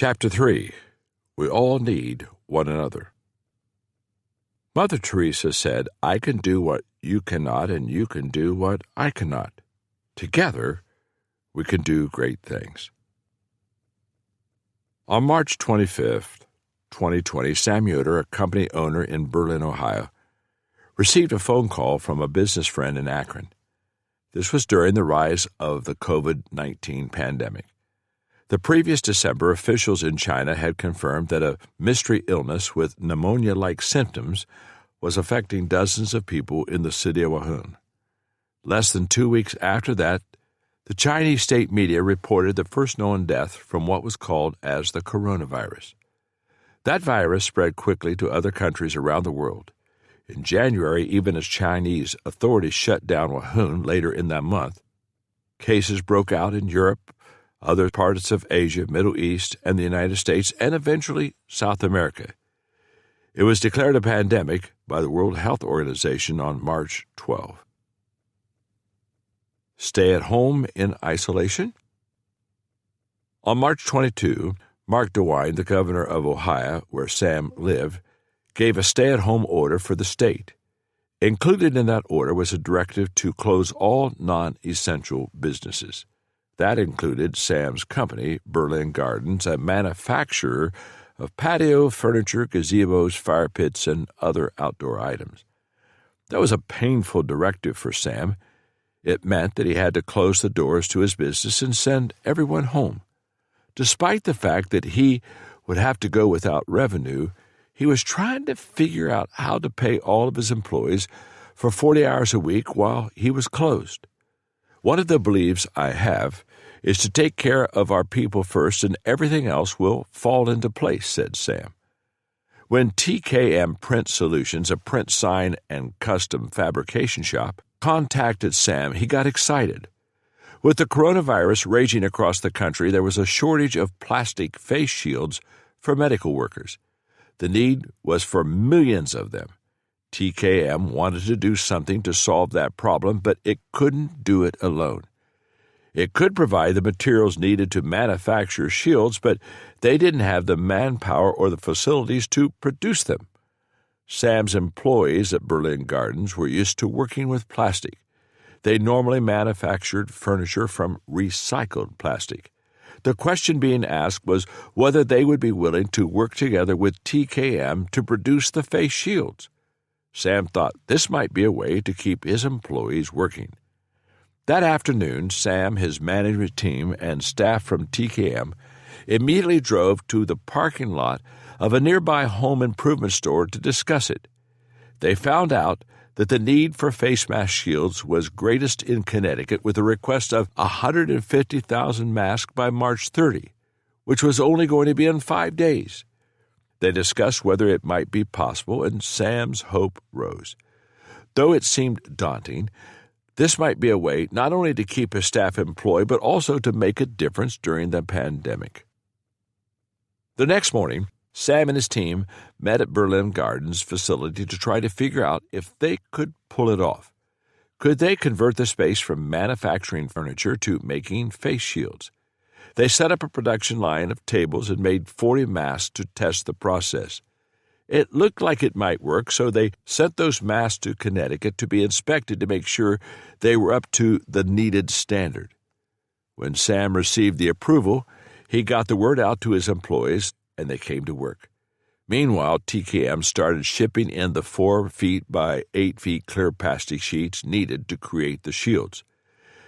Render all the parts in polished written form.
Chapter 3. We all need one another. Mother Teresa said, "I can do what you cannot, and you can do what I cannot. Together, we can do great things." On March 25th, 2020, Sam Yoder, a company owner in Berlin, Ohio, received a phone call from a business friend in Akron. This was during the rise of the COVID-19 pandemic. The previous December, officials in China had confirmed that a mystery illness with pneumonia-like symptoms was affecting dozens of people in the city of Wuhan. Less than 2 weeks after that, the Chinese state media reported the first known death from what was called as the coronavirus. That virus spread quickly to other countries around the world. In January, even as Chinese authorities shut down Wuhan later in that month, cases broke out in Europe, other parts of Asia, Middle East, and the United States, and eventually South America. It was declared a pandemic by the World Health Organization on March 12. Stay at home in isolation? On March 22, Mark DeWine, the governor of Ohio, where Sam lived, gave a stay-at-home order for the state. Included in that order was a directive to close all non-essential businesses. That included Sam's company, Berlin Gardens, a manufacturer of patio furniture, gazebos, fire pits, and other outdoor items. That was a painful directive for Sam. It meant that he had to close the doors to his business and send everyone home. Despite the fact that he would have to go without revenue, he was trying to figure out how to pay all of his employees for 40 hours a week while he was closed. One of the beliefs I have is to take care of our people first and everything else will fall into place, said Sam. When TKM Print Solutions, a print sign and custom fabrication shop, contacted Sam, he got excited. With the coronavirus raging across the country, there was a shortage of plastic face shields for medical workers. The need was for millions of them. TKM wanted to do something to solve that problem, but it couldn't do it alone. It could provide the materials needed to manufacture shields, but they didn't have the manpower or the facilities to produce them. Sam's employees at Berlin Gardens were used to working with plastic. They normally manufactured furniture from recycled plastic. The question being asked was whether they would be willing to work together with TKM to produce the face shields. Sam thought this might be a way to keep his employees working. That afternoon, Sam, his management team, and staff from TKM immediately drove to the parking lot of a nearby home improvement store to discuss it. They found out that the need for face mask shields was greatest in Connecticut with a request of 150,000 masks by March 30, which was only going to be in 5 days. They discussed whether it might be possible, and Sam's hope rose. Though it seemed daunting, this might be a way not only to keep his staff employed, but also to make a difference during the pandemic. The next morning, Sam and his team met at Berlin Gardens facility to try to figure out if they could pull it off. Could they convert the space from manufacturing furniture to making face shields? They set up a production line of tables and made 40 masks to test the process. It looked like it might work, so they sent those masks to Connecticut to be inspected to make sure they were up to the needed standard. When Sam received the approval, he got the word out to his employees, and they came to work. Meanwhile, TKM started shipping in the 4 feet by 8 feet clear plastic sheets needed to create the shields.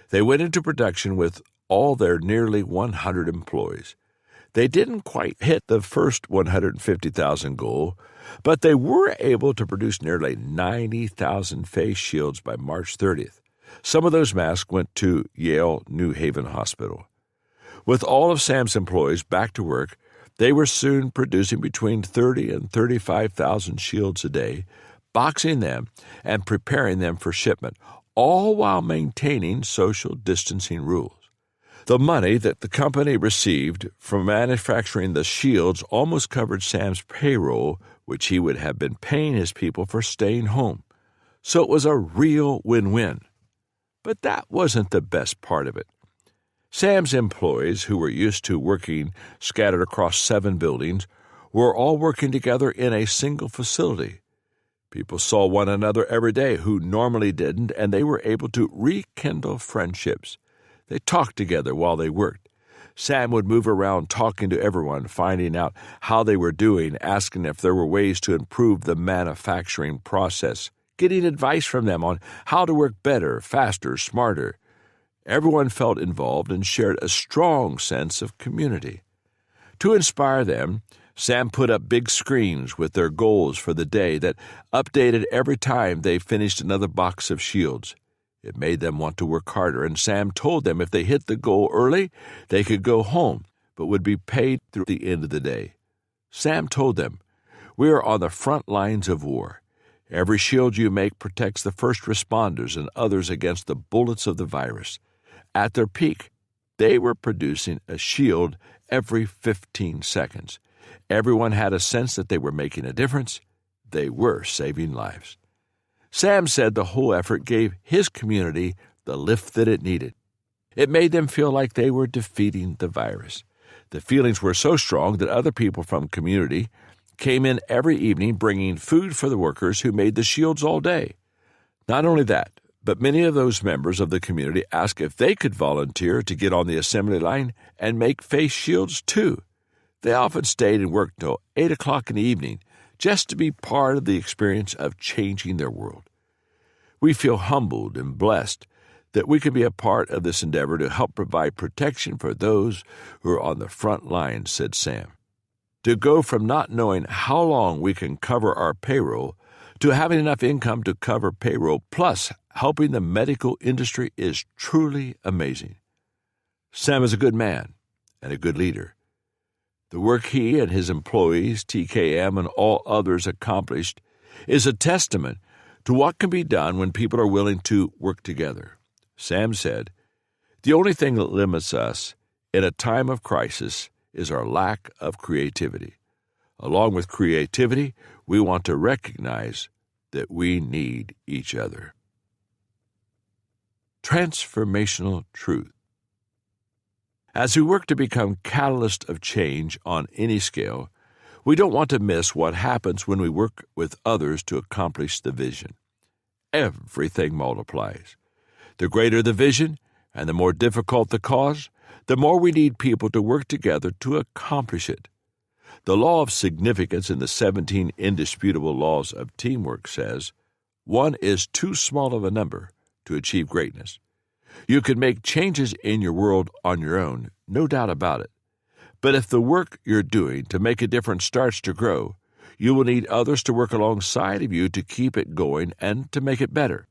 They went into production with all their nearly 100 employees. They didn't quite hit the first 150,000 goal, but they were able to produce nearly 90,000 face shields by March 30th. Some of those masks went to Yale New Haven Hospital. With all of Sam's employees back to work, they were soon producing between 30 and 35,000 shields a day, boxing them and preparing them for shipment, all while maintaining social distancing rules. The money that the company received from manufacturing the shields almost covered Sam's payroll, which he would have been paying his people for staying home. So it was a real win-win. But that wasn't the best part of it. Sam's employees, who were used to working scattered across 7 buildings, were all working together in a single facility. People saw one another every day who normally didn't, and they were able to rekindle friendships. They talked together while they worked. Sam would move around talking to everyone, finding out how they were doing, asking if there were ways to improve the manufacturing process, getting advice from them on how to work better, faster, smarter. Everyone felt involved and shared a strong sense of community. To inspire them, Sam put up big screens with their goals for the day that updated every time they finished another box of shields. It made them want to work harder, and Sam told them if they hit the goal early, they could go home, but would be paid through the end of the day. Sam told them, "We are on the front lines of war. Every shield you make protects the first responders and others against the bullets of the virus. At their peak, they were producing a shield every 15 seconds. Everyone had a sense that they were making a difference. They were saving lives." Sam said the whole effort gave his community the lift that it needed. It made them feel like they were defeating the virus. The feelings were so strong that other people from community came in every evening bringing food for the workers who made the shields all day. Not only that, but many of those members of the community asked if they could volunteer to get on the assembly line and make face shields too. They often stayed and worked till 8 o'clock in the evening just to be part of the experience of changing their world. We feel humbled and blessed that we can be a part of this endeavor to help provide protection for those who are on the front lines, said Sam. To go from not knowing how long we can cover our payroll to having enough income to cover payroll plus helping the medical industry is truly amazing. Sam is a good man and a good leader. The work he and his employees, TKM, and all others accomplished is a testament to what can be done when people are willing to work together. Sam said, "The only thing that limits us in a time of crisis is our lack of creativity. Along with creativity, we want to recognize that we need each other." Transformational truth. As we work to become catalysts of change on any scale, we don't want to miss what happens when we work with others to accomplish the vision. Everything multiplies. The greater the vision and the more difficult the cause, the more we need people to work together to accomplish it. The law of significance in the 17 indisputable laws of teamwork says, one is too small of a number to achieve greatness. You can make changes in your world on your own, no doubt about it. But if the work you're doing to make a difference starts to grow, you will need others to work alongside of you to keep it going and to make it better.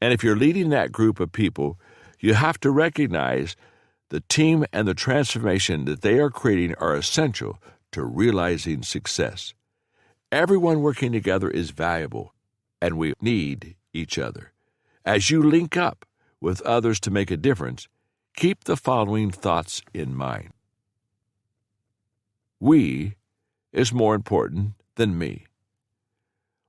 And if you're leading that group of people, you have to recognize the team and the transformation that they are creating are essential to realizing success. Everyone working together is valuable, and we need each other. As you link up with others to make a difference, keep the following thoughts in mind. We is more important than me.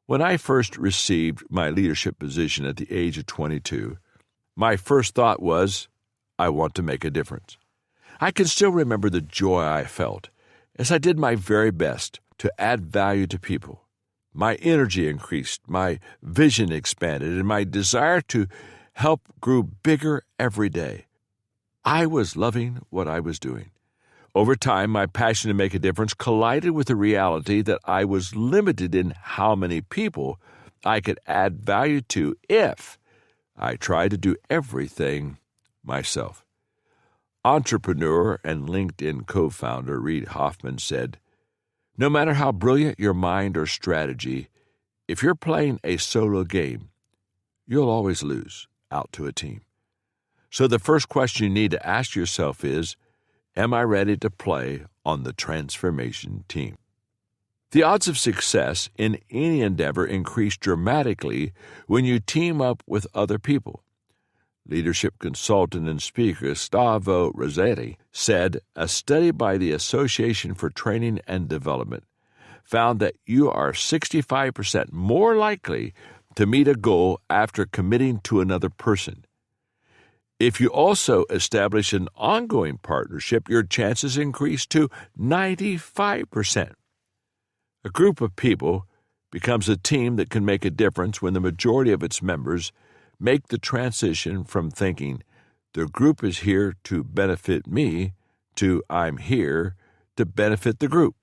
When I first received my leadership position at the age of 22, my first thought was, I want to make a difference. I can still remember the joy I felt as I did my very best to add value to people. My energy increased, my vision expanded, and my desire to help grew bigger every day. I was loving what I was doing. Over time, my passion to make a difference collided with the reality that I was limited in how many people I could add value to if I tried to do everything myself. Entrepreneur and LinkedIn co-founder Reid Hoffman said, "No matter how brilliant your mind or strategy, if you're playing a solo game, you'll always lose out to a team. So the first question you need to ask yourself is, am I ready to play on the transformation team?" The odds of success in any endeavor increase dramatically when you team up with other people. Leadership consultant and speaker Gustavo Rossetti said, a study by the Association for Training and Development found that you are 65% more likely to meet a goal after committing to another person. If you also establish an ongoing partnership, your chances increase to 95%. A group of people becomes a team that can make a difference when the majority of its members make the transition from thinking, the group is here to benefit me, to I'm here to benefit the group.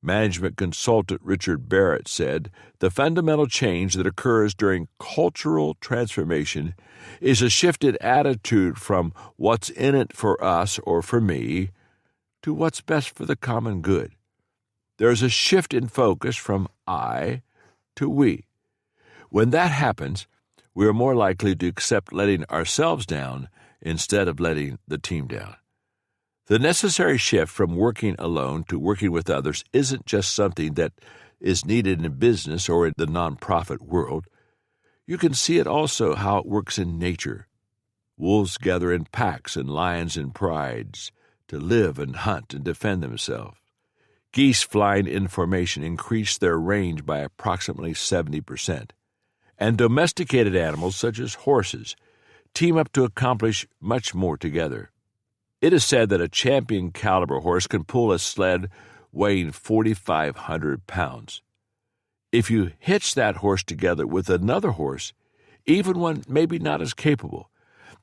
Management consultant Richard Barrett said, the fundamental change that occurs during cultural transformation is a shifted attitude from what's in it for us or for me to what's best for the common good. There's a shift in focus from I to we. When that happens, we are more likely to accept letting ourselves down instead of letting the team down. The necessary shift from working alone to working with others isn't just something that is needed in business or in the nonprofit world. You can see it also how it works in nature. Wolves gather in packs and lions in prides to live and hunt and defend themselves. Geese flying in formation increase their range by approximately 70%. And domesticated animals, such as horses, team up to accomplish much more together. It is said that a champion caliber horse can pull a sled weighing 4,500 pounds. If you hitch that horse together with another horse, even one maybe not as capable,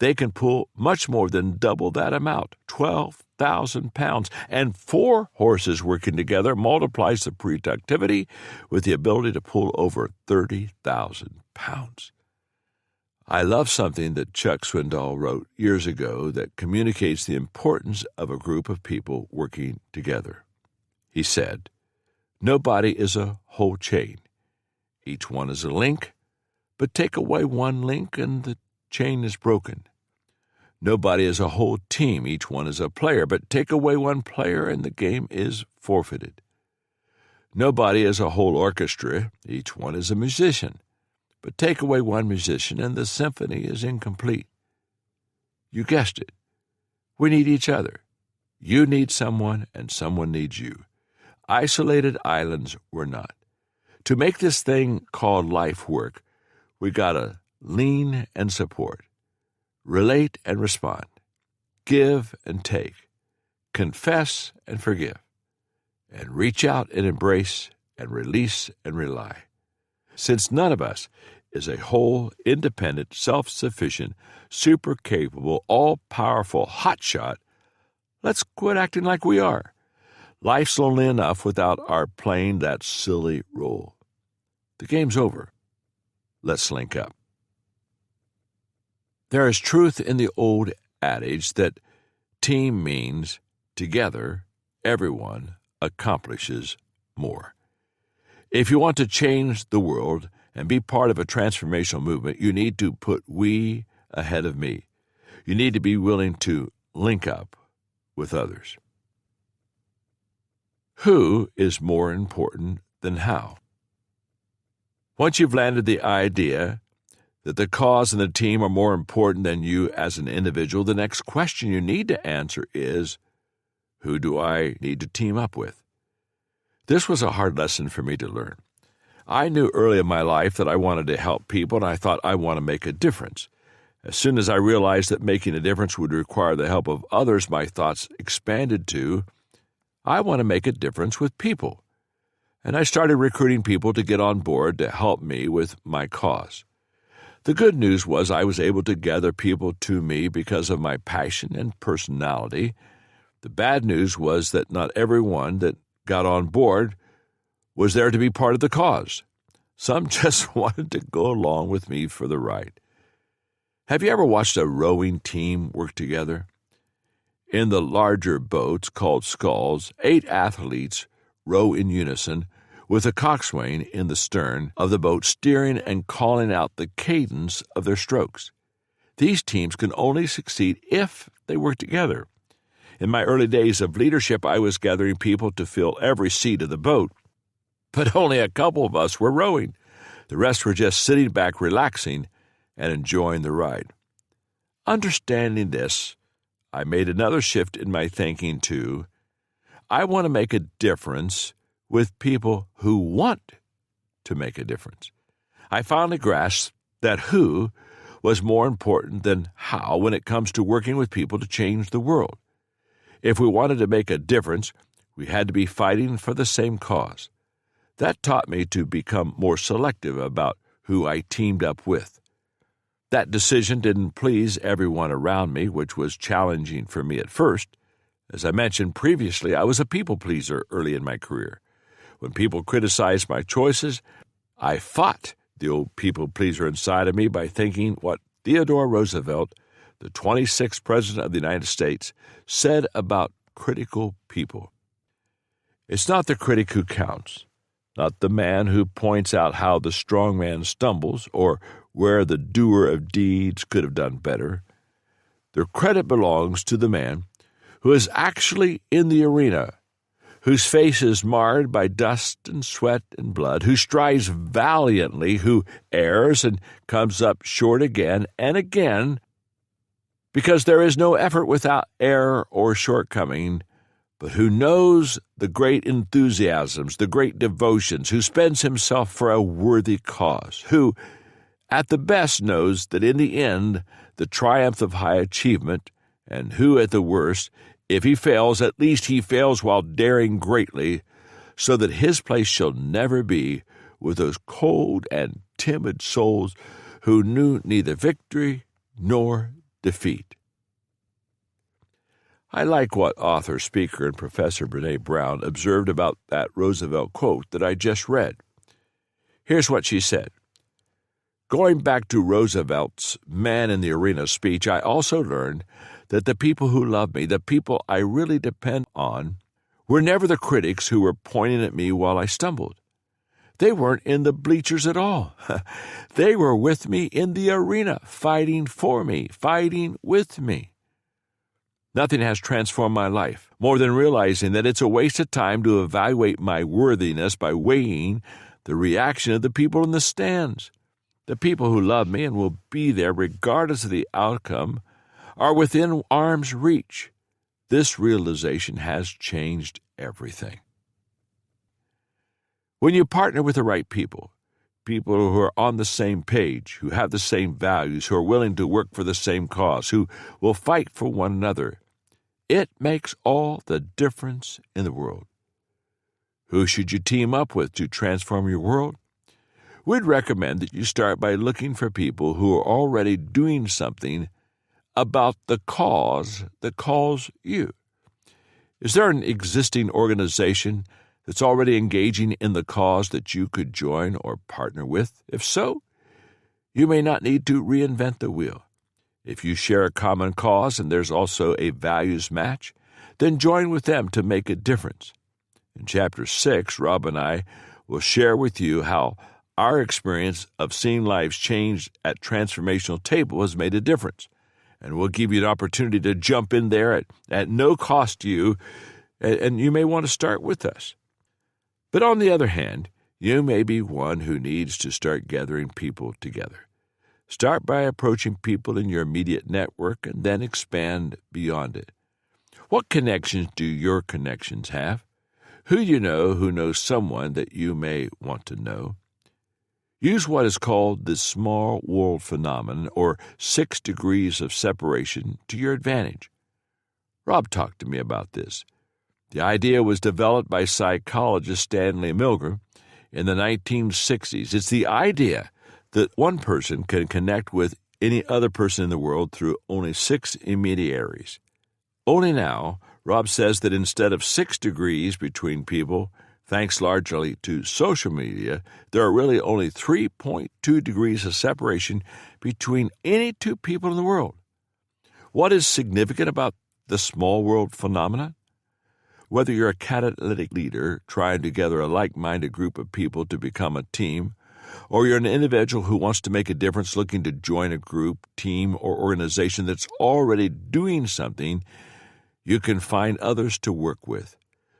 they can pull much more than double that amount, 12,000 pounds. And 4 horses working together multiplies the productivity with the ability to pull over 30,000 pounds. I love something that Chuck Swindoll wrote years ago that communicates the importance of a group of people working together. He said, nobody is a whole chain. Each one is a link, but take away one link and the chain is broken. Nobody is a whole team. Each one is a player, but take away one player and the game is forfeited. Nobody is a whole orchestra. Each one is a musician. But take away one musician and the symphony is incomplete. You guessed it. We need each other. You need someone and someone needs you. Isolated islands we're not. To make this thing called life work, we gotta lean and support, relate and respond, give and take, confess and forgive, and reach out and embrace and release and rely. Since none of us is a whole, independent, self-sufficient, super-capable, all-powerful hotshot, let's quit acting like we are. Life's lonely enough without our playing that silly role. The game's over. Let's link up. There is truth in the old adage that team means together everyone accomplishes more. If you want to change the world and be part of a transformational movement, you need to put we ahead of me. You need to be willing to link up with others. Who is more important than how? Once you've landed the idea that the cause and the team are more important than you as an individual, the next question you need to answer is, who do I need to team up with? This was a hard lesson for me to learn. I knew early in my life that I wanted to help people, and I thought I want to make a difference. As soon as I realized that making a difference would require the help of others, my thoughts expanded to, I want to make a difference with people. And I started recruiting people to get on board to help me with my cause. The good news was I was able to gather people to me because of my passion and personality. The bad news was that not everyone that got on board was there to be part of the cause. Some just wanted to go along with me for the ride. Have you ever watched a rowing team work together? In the larger boats called sculls, 8 athletes row in unison with a coxswain in the stern of the boat steering and calling out the cadence of their strokes. These teams can only succeed if they work together. In my early days of leadership, I was gathering people to fill every seat of the boat, but only a couple of us were rowing. The rest were just sitting back, relaxing, and enjoying the ride. Understanding this, I made another shift in my thinking to, I want to make a difference with people who want to make a difference. I finally grasped that who was more important than how when it comes to working with people to change the world. If we wanted to make a difference, we had to be fighting for the same cause. That taught me to become more selective about who I teamed up with. That decision didn't please everyone around me, which was challenging for me at first. As I mentioned previously, I was a people pleaser early in my career. When people criticized my choices, I fought the old people pleaser inside of me by thinking what Theodore Roosevelt, the 26th President of the United States, said about critical people. It's not the critic who counts, not the man who points out how the strong man stumbles or where the doer of deeds could have done better. The credit belongs to the man who is actually in the arena, whose face is marred by dust and sweat and blood, who strives valiantly, who errs and comes up short again and again, because there is no effort without error or shortcoming, but who knows the great enthusiasms, the great devotions, who spends himself for a worthy cause, who, at the best, knows that in the end, the triumph of high achievement, and who, at the worst, if he fails, at least he fails while daring greatly, so that his place shall never be with those cold and timid souls who knew neither victory nor defeat. I like what author, speaker, and Professor Brene Brown observed about that Roosevelt quote that I just read. Here's what she said. Going back to Roosevelt's Man in the Arena speech, I also learned that the people who love me, the people I really depend on, were never the critics who were pointing at me while I stumbled. They weren't in the bleachers at all. They were with me in the arena, fighting for me, fighting with me. Nothing has transformed my life more than realizing that it's a waste of time to evaluate my worthiness by weighing the reaction of the people in the stands. The people who love me and will be there regardless of the outcome are within arm's reach. This realization has changed everything. When you partner with the right people who are on the same page, who have the same values, who are willing to work for the same cause, who will fight for one another, it makes all the difference in the world. Who should you team up with to transform your world? We'd recommend that you start by looking for people who are already doing something about the cause that calls you. Is there an existing organization that's already engaging in the cause that you could join or partner with? If so, you may not need to reinvent the wheel. If you share a common cause and there's also a values match, then join with them to make a difference. In Chapter 6, Rob and I will share with you how our experience of seeing lives changed at Transformational Table has made a difference. And we'll give you an opportunity to jump in there at no cost to you, and you may want to start with us. But on the other hand, you may be one who needs to start gathering people together. Start by approaching people in your immediate network and then expand beyond it. What connections do your connections have? Who do you know who knows someone that you may want to know? Use what is called the small world phenomenon, or 6 degrees of separation, to your advantage. Rob talked to me about this. The idea was developed by psychologist Stanley Milgram in the 1960s. It's the idea that one person can connect with any other person in the world through only 6 intermediaries. Only now, Rob says that instead of 6 degrees between people, thanks largely to social media, there are really only 3.2 degrees of separation between any 2 people in the world. What is significant about the small world phenomenon? Whether you're a catalytic leader trying to gather a like-minded group of people to become a team, or you're an individual who wants to make a difference looking to join a group, team, or organization that's already doing something, you can find others to work with.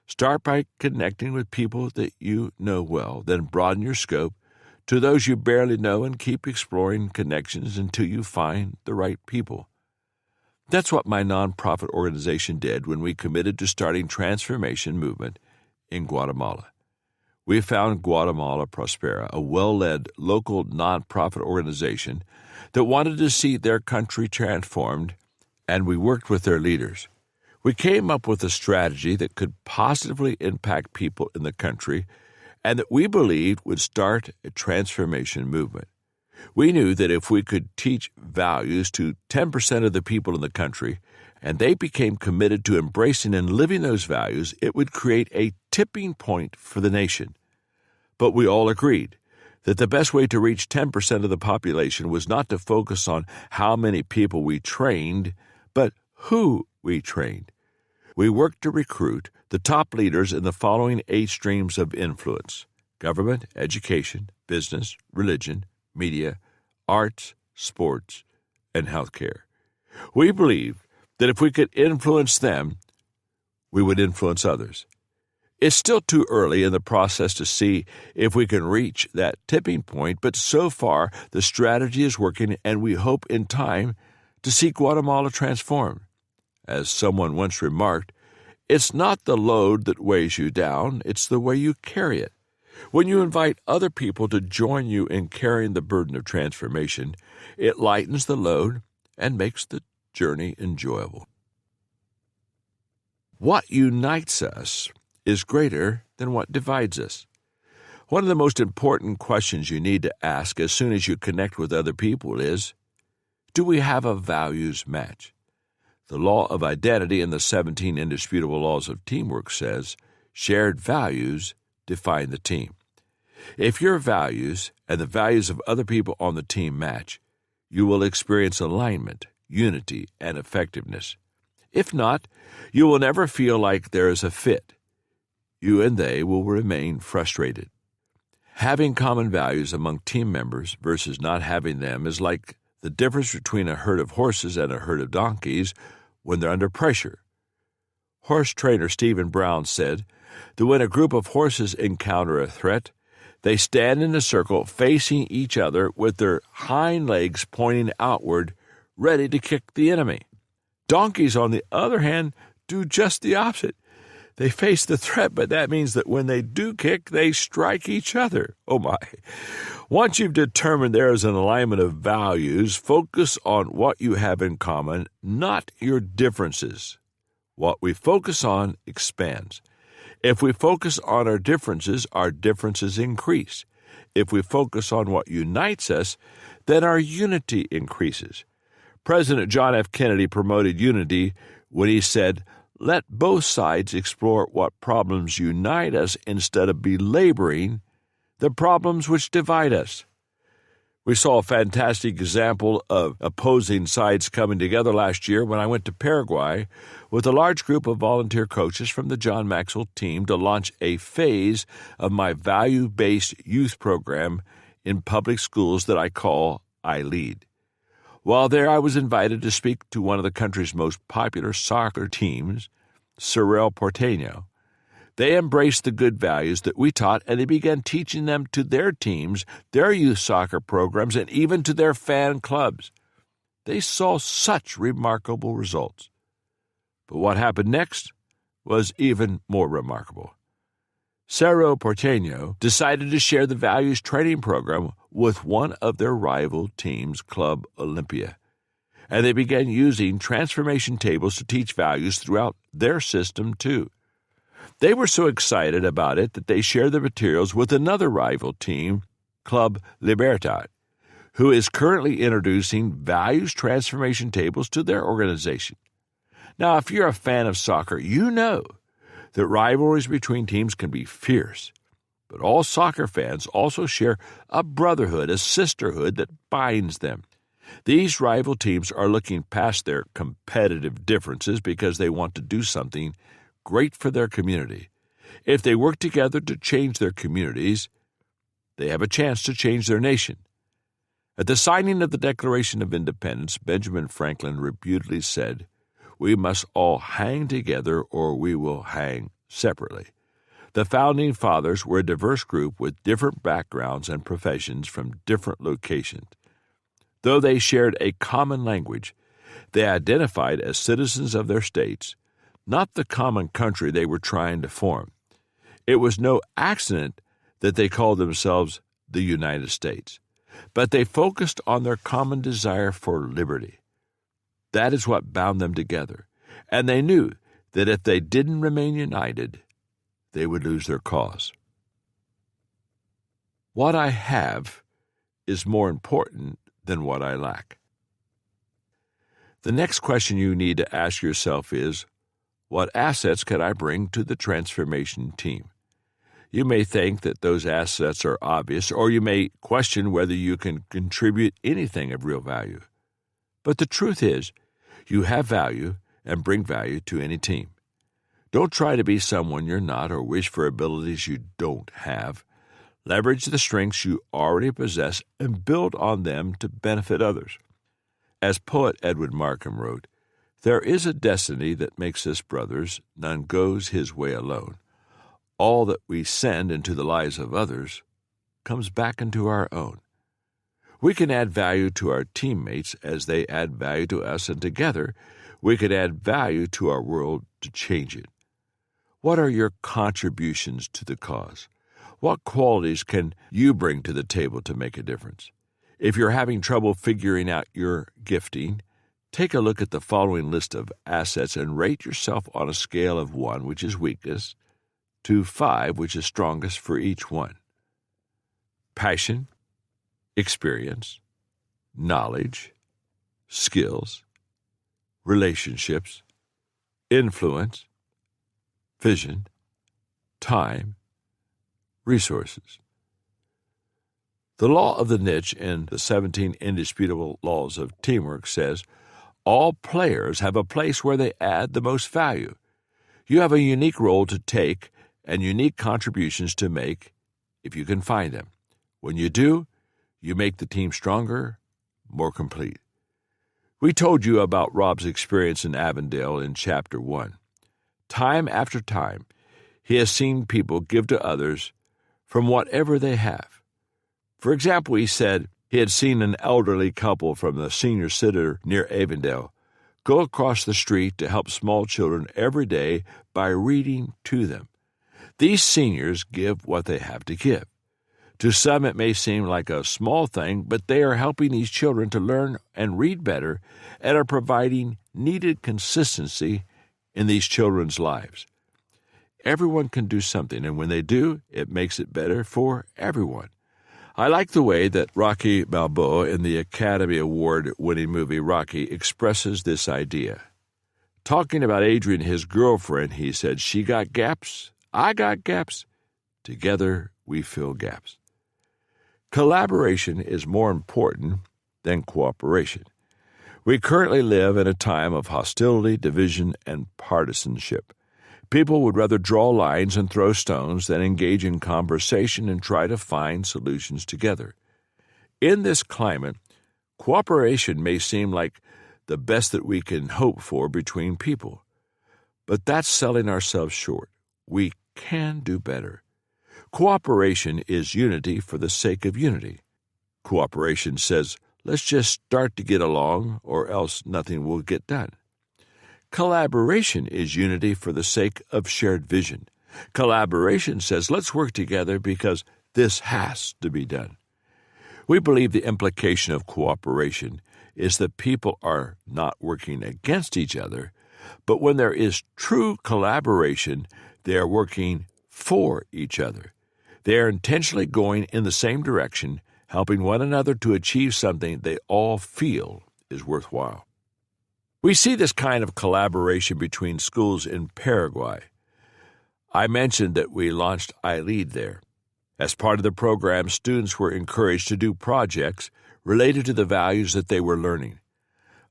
Start by connecting with people that you know well, then broaden your scope to those you barely know and keep exploring connections until you find the right people. That's what my nonprofit organization did when we committed to starting Transformation Movement in Guatemala. We found Guatemala Prospera, a well-led local nonprofit organization that wanted to see their country transformed, and we worked with their leaders. We came up with a strategy that could positively impact people in the country and that we believed would start a transformation movement. We knew that if we could teach values to 10% of the people in the country and they became committed to embracing and living those values, it would create a tipping point for the nation. But we all agreed that the best way to reach 10% of the population was not to focus on how many people we trained, but who we trained. We worked to recruit the top leaders in the following 8 streams of influence: government, education, business, religion, media, arts, sports, and healthcare. We believed that if we could influence them, we would influence others. It's still too early in the process to see if we can reach that tipping point, but so far the strategy is working, and we hope in time to see Guatemala transformed. As someone once remarked, it's not the load that weighs you down, it's the way you carry it. When you invite other people to join you in carrying the burden of transformation, it lightens the load and makes the journey enjoyable. What unites us is greater than what divides us. One of the most important questions you need to ask as soon as you connect with other people is, do we have a values match? The law of identity in the 17 indisputable laws of teamwork says, shared values define the team. If your values and the values of other people on the team match, you will experience alignment, unity, and effectiveness. If not, you will never feel like there is a fit. You and they will remain frustrated. Having common values among team members versus not having them is like the difference between a herd of horses and a herd of donkeys when they're under pressure. Horse trainer Stephen Brown said that when a group of horses encounter a threat, they stand in a circle facing each other with their hind legs pointing outward, ready to kick the enemy. Donkeys, on the other hand, do just the opposite. They face the threat, but that means that when they do kick, they strike each other. Oh my. Once you've determined there is an alignment of values, focus on what you have in common, not your differences. What we focus on expands. If we focus on our differences increase. If we focus on what unites us, then our unity increases. President John F. Kennedy promoted unity when he said, "Let both sides explore what problems unite us instead of belaboring the problems which divide us." We saw a fantastic example of opposing sides coming together last year when I went to Paraguay with a large group of volunteer coaches from the John Maxwell team to launch a phase of my value-based youth program in public schools that I call I Lead. While there, I was invited to speak to one of the country's most popular soccer teams, Cerro Porteño. They embraced the good values that we taught, and they began teaching them to their teams, their youth soccer programs, and even to their fan clubs. They saw such remarkable results. But what happened next was even more remarkable. Cerro Porteño decided to share the values training program with one of their rival teams, Club Olympia, and they began using transformation tables to teach values throughout their system too. They were so excited about it that they shared the materials with another rival team, Club Libertad, who is currently introducing values transformation tables to their organization. Now, if you're a fan of soccer, you know that rivalries between teams can be fierce, but all soccer fans also share a brotherhood, a sisterhood that binds them. These rival teams are looking past their competitive differences because they want to do something great for their community. If they work together to change their communities, they have a chance to change their nation. At the signing of the Declaration of Independence, Benjamin Franklin reputedly said, "We must all hang together or we will hang separately." The Founding Fathers were a diverse group with different backgrounds and professions from different locations. Though they shared a common language, they identified as citizens of their states, not the common country they were trying to form. It was no accident that they called themselves the United States. but they focused on their common desire for liberty. That is what bound them together, and they knew that if they didn't remain united, they would lose their cause. What I have is more important than what I lack. The next question you need to ask yourself is, what assets can I bring to the transformation team? You may think that those assets are obvious, or you may question whether you can contribute anything of real value. But the truth is, you have value and bring value to any team. Don't try to be someone you're not or wish for abilities you don't have. Leverage the strengths you already possess and build on them to benefit others. As poet Edward Markham wrote, "There is a destiny that makes us brothers, none goes his way alone. All that we send into the lives of others comes back into our own." We can add value to our teammates as they add value to us, and together we can add value to our world to change it. What are your contributions to the cause? What qualities can you bring to the table to make a difference? If you're having trouble figuring out your gifting, take a look at the following list of assets and rate yourself on a scale of 1, which is weakness, to 5, which is strongest for each one. Passion, experience, knowledge, skills, relationships, influence, vision, time, resources. The law of the niche in the 17 indisputable laws of teamwork says, all players have a place where they add the most value. You have a unique role to take and unique contributions to make if you can find them. When you do, you make the team stronger, more complete. We told you about Rob's experience in Avondale in Chapter 1. Time after time, he has seen people give to others from whatever they have. For example, he said he had seen an elderly couple from the senior center near Avondale go across the street to help small children every day by reading to them. These seniors give what they have to give. To some it may seem like a small thing, but they are helping these children to learn and read better and are providing needed consistency in these children's lives. Everyone can do something, and when they do, it makes it better for everyone. I like the way that Rocky Balboa in the Academy Award-winning movie Rocky expresses this idea. Talking about Adrian, his girlfriend, he said, "She got gaps, I got gaps. Together we fill gaps." Collaboration is more important than cooperation. We currently live in a time of hostility, division, and partisanship. People would rather draw lines and throw stones than engage in conversation and try to find solutions together. In this climate, cooperation may seem like the best that we can hope for between people, but that's selling ourselves short. We can do better. Cooperation is unity for the sake of unity. Cooperation says, let's just start to get along or else nothing will get done. Collaboration is unity for the sake of shared vision. Collaboration says, let's work together because this has to be done. We believe the implication of cooperation is that people are not working against each other, but when there is true collaboration, they are working for each other. They are intentionally going in the same direction, helping one another to achieve something they all feel is worthwhile. We see this kind of collaboration between schools in Paraguay. I mentioned that we launched iLead there. As part of the program, students were encouraged to do projects related to the values that they were learning.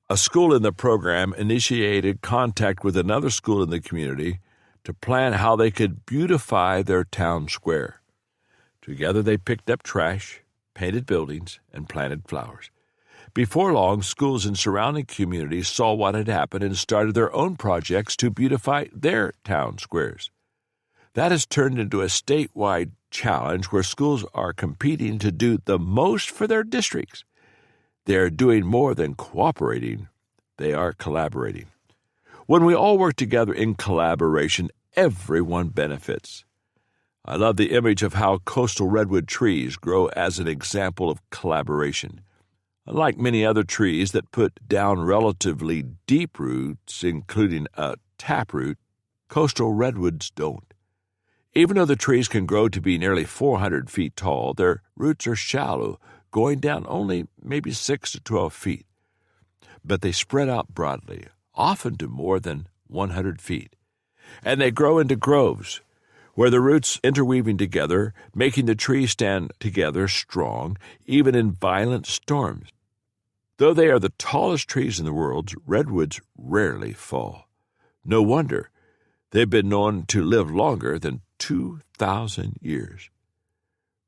A school in the program initiated contact with another school in the community to plan how they could beautify their town square. Together they picked up trash, painted buildings, and planted flowers. Before long, schools in surrounding communities saw what had happened and started their own projects to beautify their town squares. That has turned into a statewide challenge where schools are competing to do the most for their districts. They are doing more than cooperating. They are collaborating. When we all work together in collaboration, everyone benefits. I love the image of how coastal redwood trees grow as an example of collaboration. Unlike many other trees that put down relatively deep roots, including a taproot, coastal redwoods don't. Even though the trees can grow to be nearly 400 feet tall, their roots are shallow, going down only maybe 6 to 12 feet. But they spread out broadly, often to more than 100 feet. And they grow into groves, where the roots interweaving together, making the tree stand together strong, even in violent storms. Though they are the tallest trees in the world, redwoods rarely fall. No wonder they've been known to live longer than 2,000 years.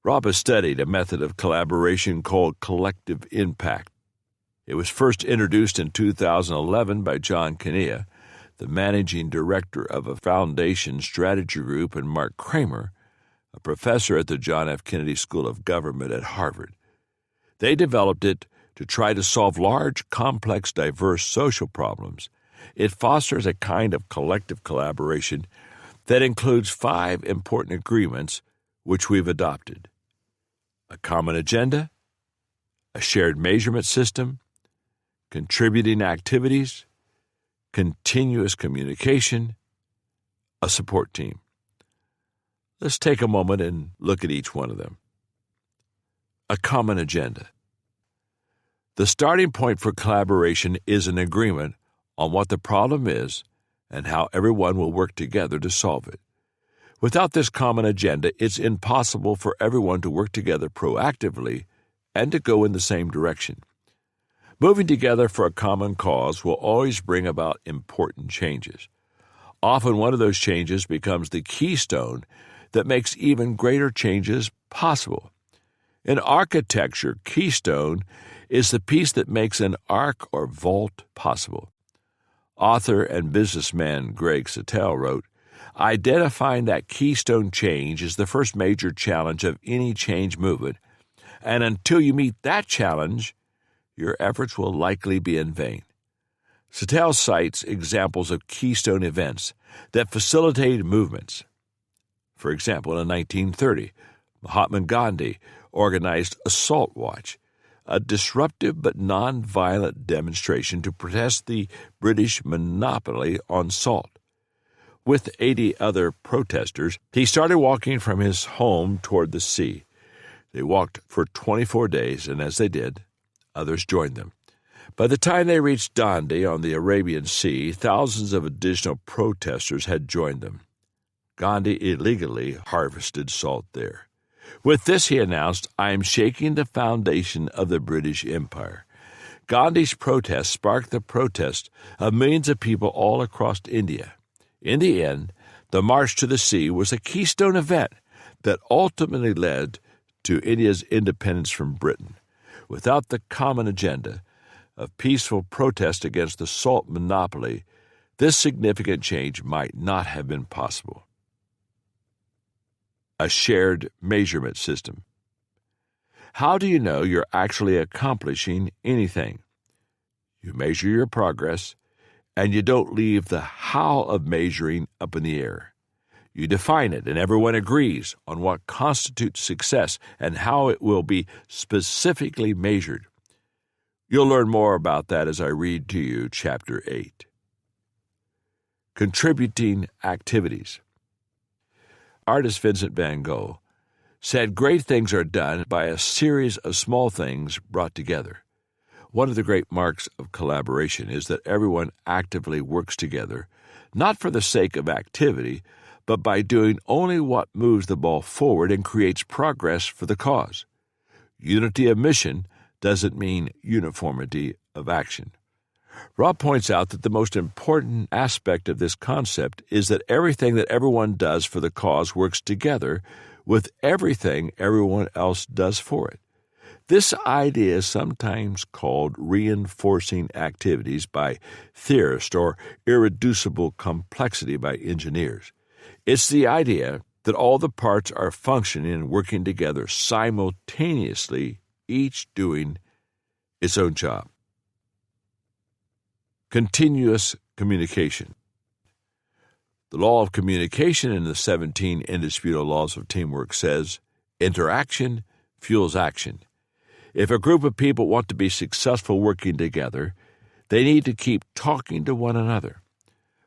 Rob has studied a method of collaboration called collective impact. It was first introduced in 2011 by John Kinnear, the managing director of a foundation strategy group, and Mark Kramer, a professor at the John F. Kennedy School of Government at Harvard. They developed it to try to solve large, complex, diverse social problems. It fosters a kind of collective collaboration that includes 5 important agreements which we've adopted: a common agenda, a shared measurement system, contributing activities, continuous communication, a support team. Let's take a moment and look at each one of them. A common agenda. The starting point for collaboration is an agreement on what the problem is and how everyone will work together to solve it. Without this common agenda, it's impossible for everyone to work together proactively and to go in the same direction. Moving together for a common cause will always bring about important changes. Often one of those changes becomes the keystone that makes even greater changes possible. In architecture, keystone is the piece that makes an arc or vault possible. Author and businessman Greg Sittel wrote, "Identifying that keystone change is the first major challenge of any change movement, and until you meet that challenge, your efforts will likely be in vain." Sittel cites examples of keystone events that facilitated movements. For example, in 1930, Mahatma Gandhi organized a Salt Watch, a disruptive but non-violent demonstration to protest the British monopoly on salt. With 80 other protesters, he started walking from his home toward the sea. They walked for 24 days, and as they did, others joined them. By the time they reached Dundee on the Arabian Sea, thousands of additional protesters had joined them. Gandhi illegally harvested salt there. With this, he announced, "I am shaking the foundation of the British Empire." Gandhi's protest sparked the protest of millions of people all across India. In the end, the March to the Sea was a keystone event that ultimately led to India's independence from Britain. Without the common agenda of peaceful protest against the salt monopoly, this significant change might not have been possible. A shared measurement system. How do you know you're actually accomplishing anything? You measure your progress, and you don't leave the how of measuring up in the air. You define it, and everyone agrees on what constitutes success and how it will be specifically measured. You'll learn more about that as I read to you Chapter 8. Contributing activities. Artist Vincent van Gogh said, "Great things are done by a series of small things brought together." One of the great marks of collaboration is that everyone actively works together, not for the sake of activity, but by doing only what moves the ball forward and creates progress for the cause. Unity of mission doesn't mean uniformity of action. Rob points out that the most important aspect of this concept is that everything that everyone does for the cause works together with everything everyone else does for it. This idea is sometimes called reinforcing activities by theorists or irreducible complexity by engineers. It's the idea that all the parts are functioning and working together simultaneously, each doing its own job. Continuous communication. The law of communication in the 17 indisputable laws of teamwork says, interaction fuels action. If a group of people want to be successful working together, they need to keep talking to one another.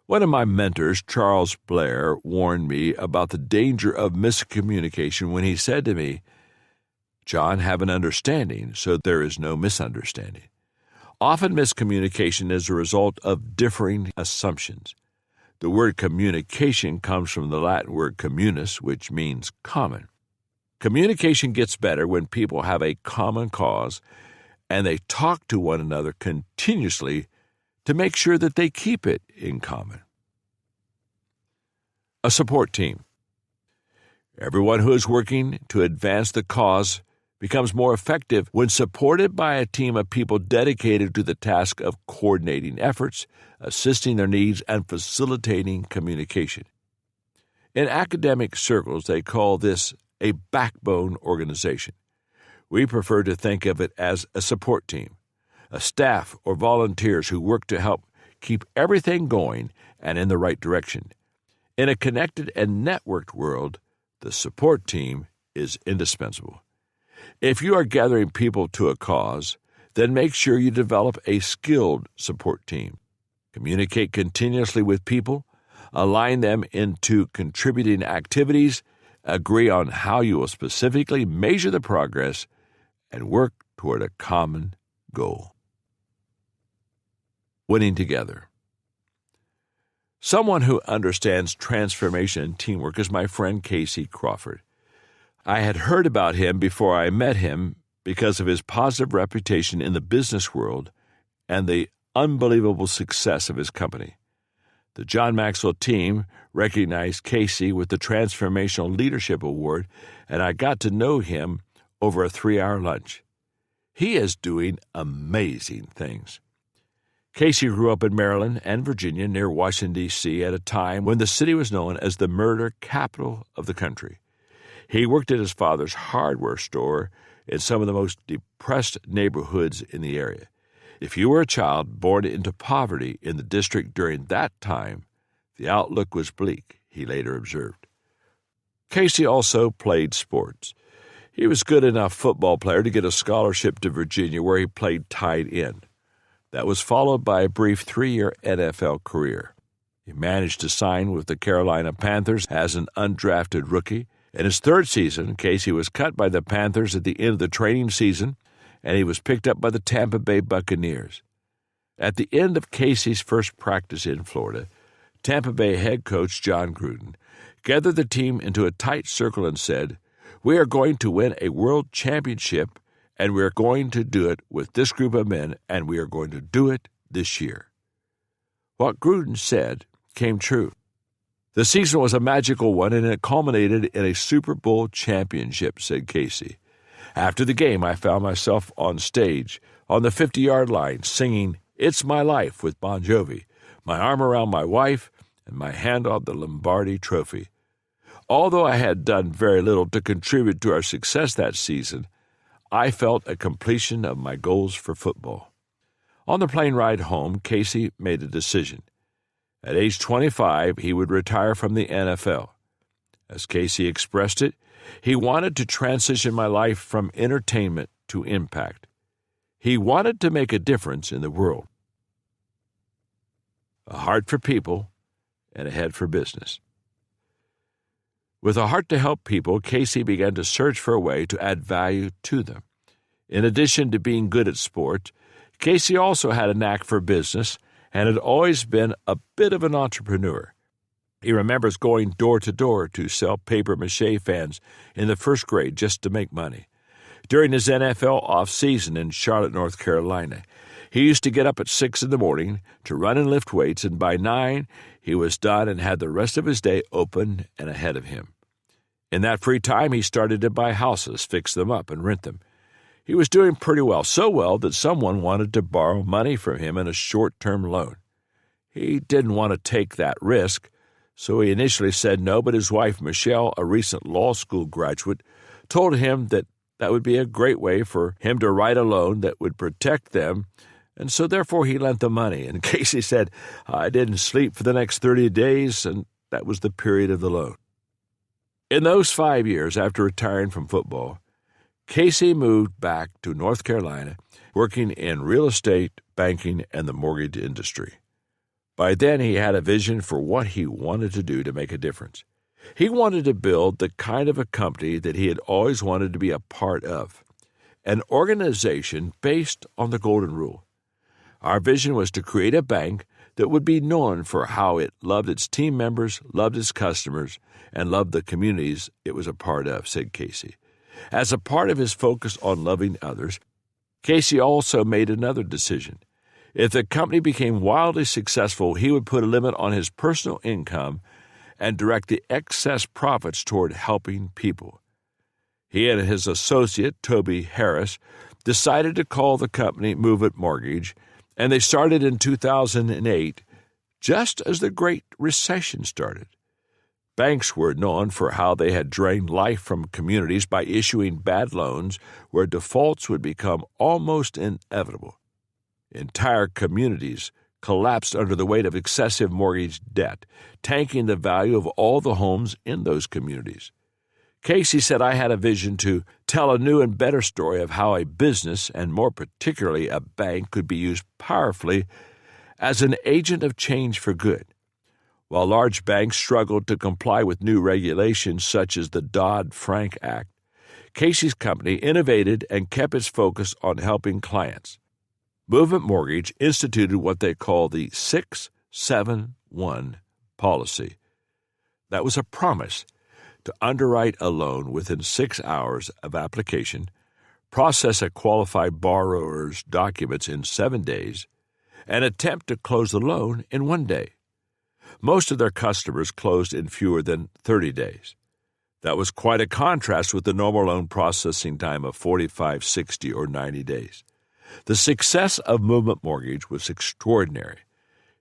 One of my mentors, Charles Blair, warned me about the danger of miscommunication when he said to me, "John, have an understanding so there is no misunderstanding." Often miscommunication is a result of differing assumptions. The word communication comes from the Latin word communis, which means common. Communication gets better when people have a common cause and they talk to one another continuously to make sure that they keep it in common. A support team. Everyone who is working to advance the cause becomes more effective when supported by a team of people dedicated to the task of coordinating efforts, assisting their needs, and facilitating communication. In academic circles, they call this a backbone organization. We prefer to think of it as a support team, a staff or volunteers who work to help keep everything going and in the right direction. In a connected and networked world, the support team is indispensable. If you are gathering people to a cause, then make sure you develop a skilled support team. Communicate continuously with people, align them into contributing activities, agree on how you will specifically measure the progress, and work toward a common goal. Winning together. Someone who understands transformation and teamwork is my friend Casey Crawford. I had heard about him before I met him because of his positive reputation in the business world and the unbelievable success of his company. The John Maxwell team recognized Casey with the Transformational Leadership Award, and I got to know him over a 3-hour lunch. He is doing amazing things. Casey grew up in Maryland and Virginia near Washington, D.C. at a time when the city was known as the murder capital of the country. He worked at his father's hardware store in some of the most depressed neighborhoods in the area. If you were a child born into poverty in the district during that time, the outlook was bleak, he later observed. Casey also played sports. He was a good enough football player to get a scholarship to Virginia where he played tight end. That was followed by a brief 3-year NFL career. He managed to sign with the Carolina Panthers as an undrafted rookie. In his 3rd season, Casey was cut by the Panthers at the end of the training season, and he was picked up by the Tampa Bay Buccaneers. At the end of Casey's first practice in Florida, Tampa Bay head coach John Gruden gathered the team into a tight circle and said, "We are going to win a world championship, and we are going to do it with this group of men, and we are going to do it this year." What Gruden said came true. The season was a magical one, and it culminated in a Super Bowl championship, said Casey. After the game, I found myself on stage, on the 50-yard line, singing "It's My Life" with Bon Jovi, my arm around my wife, and my hand on the Lombardi Trophy. Although I had done very little to contribute to our success that season, I felt a completion of my goals for football. On the plane ride home, Casey made a decision. At age 25, he would retire from the NFL. As Casey expressed it, he wanted to transition my life from entertainment to impact. He wanted to make a difference in the world. A heart for people and a head for business. With a heart to help people, Casey began to search for a way to add value to them. In addition to being good at sport, Casey also had a knack for business and had always been a bit of an entrepreneur. He remembers going door to door to sell papier-mâché fans in the 1st grade just to make money. During his NFL off-season in Charlotte, North Carolina, he used to get up at 6 in the morning to run and lift weights, and by 9, he was done and had the rest of his day open and ahead of him. In that free time, he started to buy houses, fix them up, and rent them. He was doing pretty well, so well that someone wanted to borrow money from him in a short-term loan. He didn't want to take that risk, so he initially said no, but his wife, Michelle, a recent law school graduate, told him that would be a great way for him to write a loan that would protect them, and so therefore he lent the money. And Casey said, "I didn't sleep for the next 30 days that was the period of the loan. In those 5 years after retiring from football, Casey moved back to North Carolina, working in real estate, banking, and the mortgage industry. By then, he had a vision for what he wanted to do to make a difference. He wanted to build the kind of a company that he had always wanted to be a part of, an organization based on the Golden Rule. Our vision was to create a bank that would be known for how it loved its team members, loved its customers, and loved the communities it was a part of, said Casey. As a part of his focus on loving others, Casey also made another decision. If the company became wildly successful, he would put a limit on his personal income and direct the excess profits toward helping people. He and his associate, Toby Harris, decided to call the company Movement Mortgage, and they started in 2008, just as the Great Recession started. Banks were known for how they had drained life from communities by issuing bad loans where defaults would become almost inevitable. Entire communities collapsed under the weight of excessive mortgage debt, tanking the value of all the homes in those communities. Casey said, "I had a vision to tell a new and better story of how a business, and more particularly a bank, could be used powerfully as an agent of change for good." While large banks struggled to comply with new regulations such as the Dodd-Frank Act, Casey's company innovated and kept its focus on helping clients. Movement Mortgage instituted what they call the 671 policy. That was a promise to underwrite a loan within 6 hours of application, process a qualified borrower's documents in 7 days, and attempt to close the loan in 1 day. Most of their customers closed in fewer than 30 days. That was quite a contrast with the normal loan processing time of 45, 60, or 90 days. The success of Movement Mortgage was extraordinary.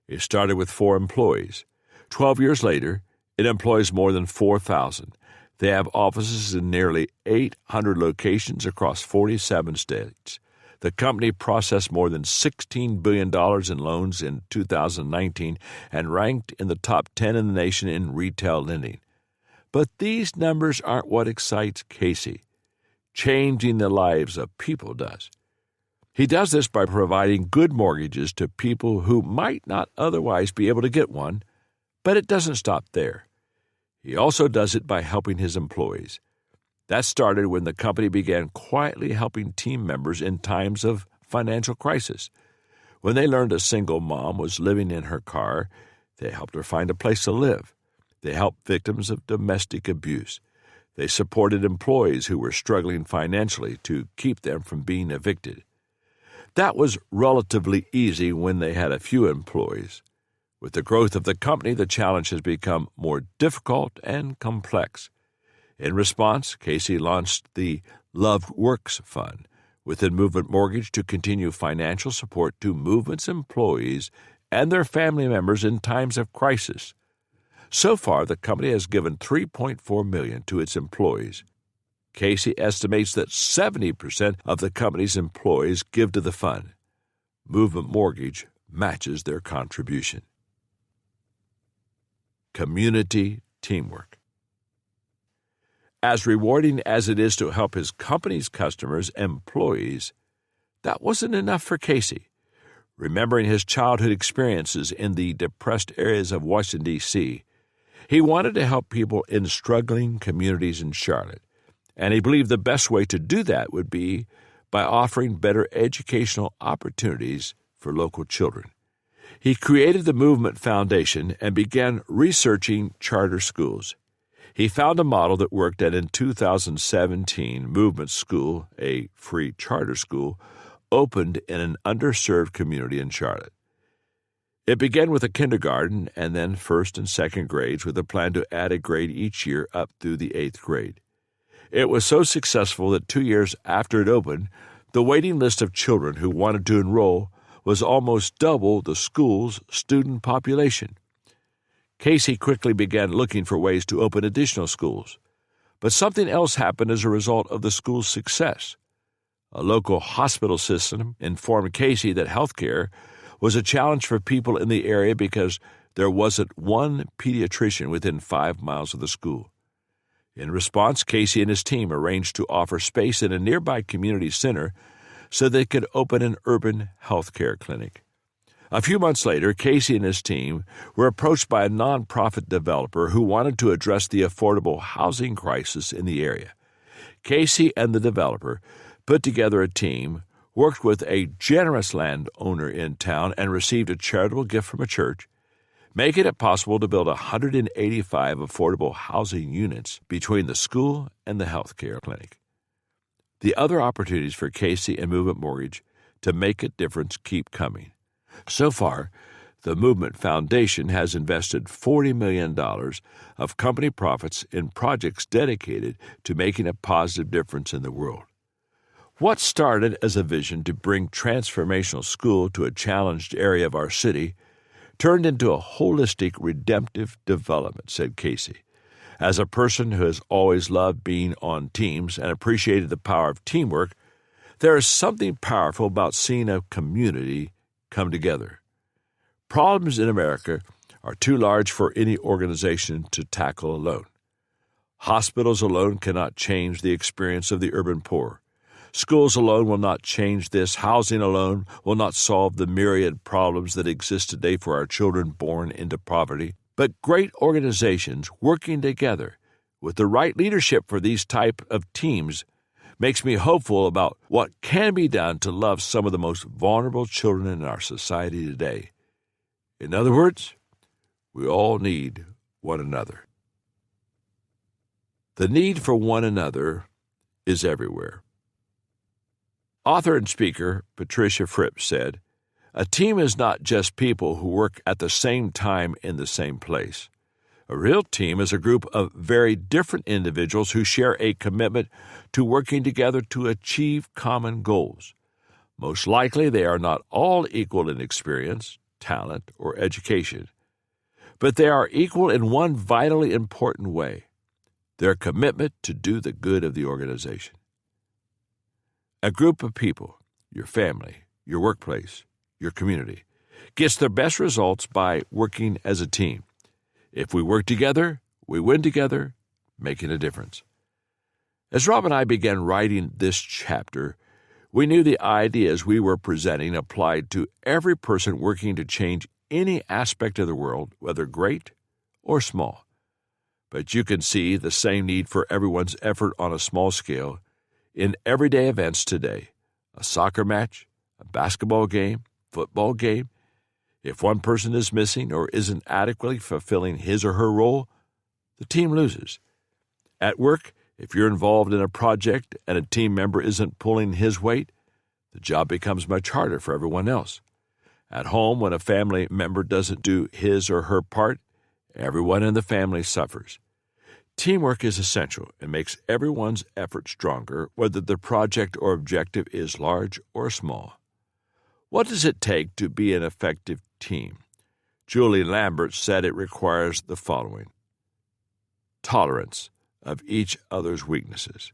It started with 4 employees. 12 years later, it employs more than 4,000. They have offices in nearly 800 locations across 47 states. The company processed more than $16 billion in loans in 2019 and ranked in the top 10 in the nation in retail lending. But these numbers aren't what excites Casey. Changing the lives of people does. He does this by providing good mortgages to people who might not otherwise be able to get one, but it doesn't stop there. He also does it by helping his employees. That started when the company began quietly helping team members in times of financial crisis. When they learned a single mom was living in her car, they helped her find a place to live. They helped victims of domestic abuse. They supported employees who were struggling financially to keep them from being evicted. That was relatively easy when they had a few employees. With the growth of the company, the challenge has become more difficult and complex. In response, Casey launched the Love Works Fund within Movement Mortgage to continue financial support to Movement's employees and their family members in times of crisis. So far, the company has given $3.4 million to its employees. Casey estimates that 70% of the company's employees give to the fund. Movement Mortgage matches their contribution. Community teamwork. As rewarding as it is to help his company's customers and employees, that wasn't enough for Casey. Remembering his childhood experiences in the depressed areas of Washington, D.C., he wanted to help people in struggling communities in Charlotte, and he believed the best way to do that would be by offering better educational opportunities for local children. He created the Movement Foundation and began researching charter schools. He found a model that worked, and in 2017, Movement School, a free charter school, opened in an underserved community in Charlotte. It began with a kindergarten and then first and second grades with a plan to add a grade each year up through the 8th grade. It was so successful that 2 years after it opened, the waiting list of children who wanted to enroll was almost double the school's student population. Casey quickly began looking for ways to open additional schools. But something else happened as a result of the school's success. A local hospital system informed Casey that health care was a challenge for people in the area because there wasn't one pediatrician within 5 miles of the school. In response, Casey and his team arranged to offer space in a nearby community center so they could open an urban health care clinic. A few months later, Casey and his team were approached by a nonprofit developer who wanted to address the affordable housing crisis in the area. Casey and the developer put together a team, worked with a generous landowner in town, and received a charitable gift from a church, making it possible to build 185 affordable housing units between the school and the health care clinic. The other opportunities for Casey and Movement Mortgage to make a difference keep coming. So far, the Movement Foundation has invested $40 million of company profits in projects dedicated to making a positive difference in the world. What started as a vision to bring transformational school to a challenged area of our city turned into a holistic, redemptive development, said Casey. As a person who has always loved being on teams and appreciated the power of teamwork, there is something powerful about seeing a community come together. Problems in America are too large for any organization to tackle alone. Hospitals alone cannot change the experience of the urban poor. Schools alone will not change this. Housing alone will not solve the myriad problems that exist today for our children born into poverty. But great organizations working together with the right leadership for these type of teams makes me hopeful about what can be done to love some of the most vulnerable children in our society today. In other words, we all need one another. The need for one another is everywhere. Author and speaker Patricia Fripp said, "A team is not just people who work at the same time in the same place. A real team is a group of very different individuals who share a commitment to working together to achieve common goals. Most likely, they are not all equal in experience, talent, or education, but they are equal in one vitally important way: their commitment to do the good of the organization. A group of people, your family, your workplace, your community, gets their best results by working as a team. If we work together, we win together, making a difference." As Rob and I began writing this chapter, we knew the ideas we were presenting applied to every person working to change any aspect of the world, whether great or small. But you can see the same need for everyone's effort on a small scale in everyday events today: a soccer match, a basketball game, football game. If one person is missing or isn't adequately fulfilling his or her role, the team loses. At work, if you're involved in a project and a team member isn't pulling his weight, the job becomes much harder for everyone else. At home, when a family member doesn't do his or her part, everyone in the family suffers. Teamwork is essential and makes everyone's effort stronger, whether the project or objective is large or small. What does it take to be an effective team? Julie Lambert said it requires the following: tolerance of each other's weaknesses,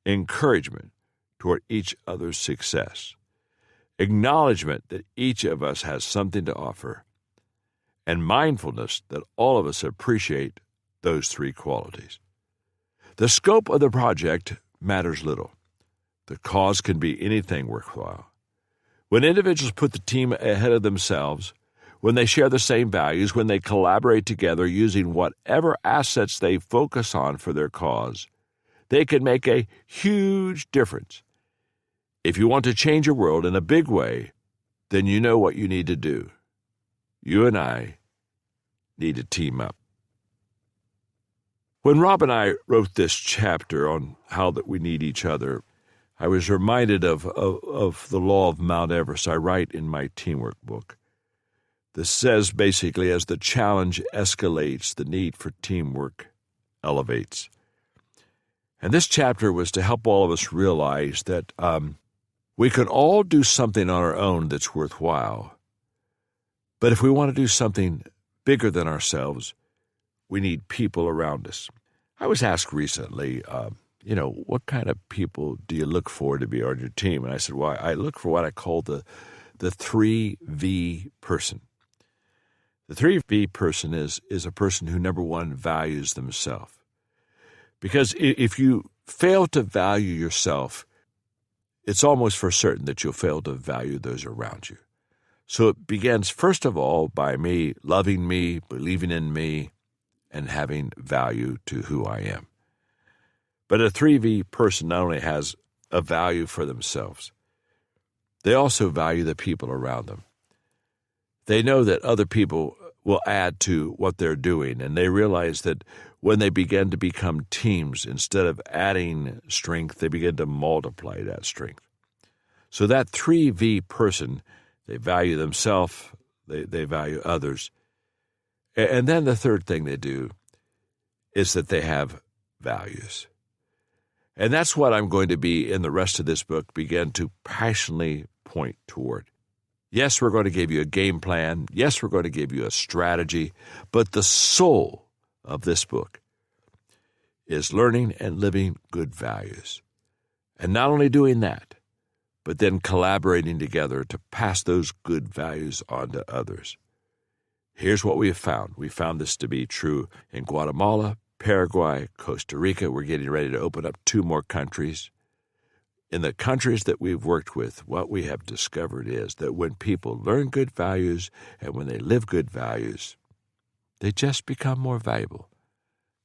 encouragement toward each other's success, acknowledgement that each of us has something to offer, and mindfulness that all of us appreciate those three qualities. The scope of the project matters little. The cause can be anything worthwhile. When individuals put the team ahead of themselves, when they share the same values, when they collaborate together using whatever assets they focus on for their cause, they can make a huge difference. If you want to change your world in a big way, then you know what you need to do. You and I need to team up. When Rob and I wrote this chapter on how that we need each other, I was reminded of the law of Mount Everest I write in my teamwork book. This says basically, as the challenge escalates, the need for teamwork elevates. And this chapter was to help all of us realize that we can all do something on our own that's worthwhile. But if we want to do something bigger than ourselves, we need people around us. I was asked recently, what kind of people do you look for to be on your team? And I said, well, I look for what I call the 3V person. The 3V person is a person who, number one, values themselves. Because if you fail to value yourself, it's almost for certain that you'll fail to value those around you. So it begins, first of all, by me loving me, believing in me, and having value to who I am. But a 3V person not only has a value for themselves, they also value the people around them. They know that other people will add to what they're doing, and they realize that when they begin to become teams, instead of adding strength, they begin to multiply that strength. So that 3V person, they value themselves, they value others. And then the third thing they do is that they have values. And that's what I'm going to be, in the rest of this book, begin to passionately point toward. Yes, we're going to give you a game plan. Yes, we're going to give you a strategy. But the soul of this book is learning and living good values. And not only doing that, but then collaborating together to pass those good values on to others. Here's what we have found. We found this to be true in Guatemala, Paraguay, Costa Rica. We're getting ready to open up 2 more countries. In the countries that we've worked with, what we have discovered is that when people learn good values and when they live good values, they just become more valuable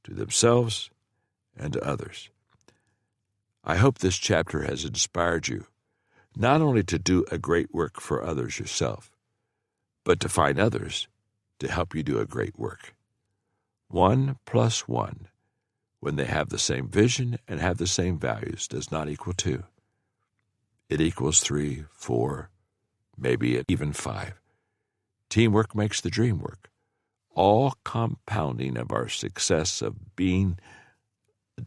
to themselves and to others. I hope this chapter has inspired you not only to do a great work for others yourself, but to find others to help you do a great work. 1 + 1, when they have the same vision and have the same values, does not equal 2. It equals 3, 4, maybe even 5. Teamwork makes the dream work. All compounding of our success of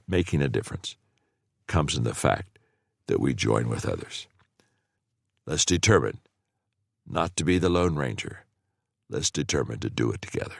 making a difference comes in the fact that we join with others. Let's determine not to be the Lone Ranger. Let's determine to do it together.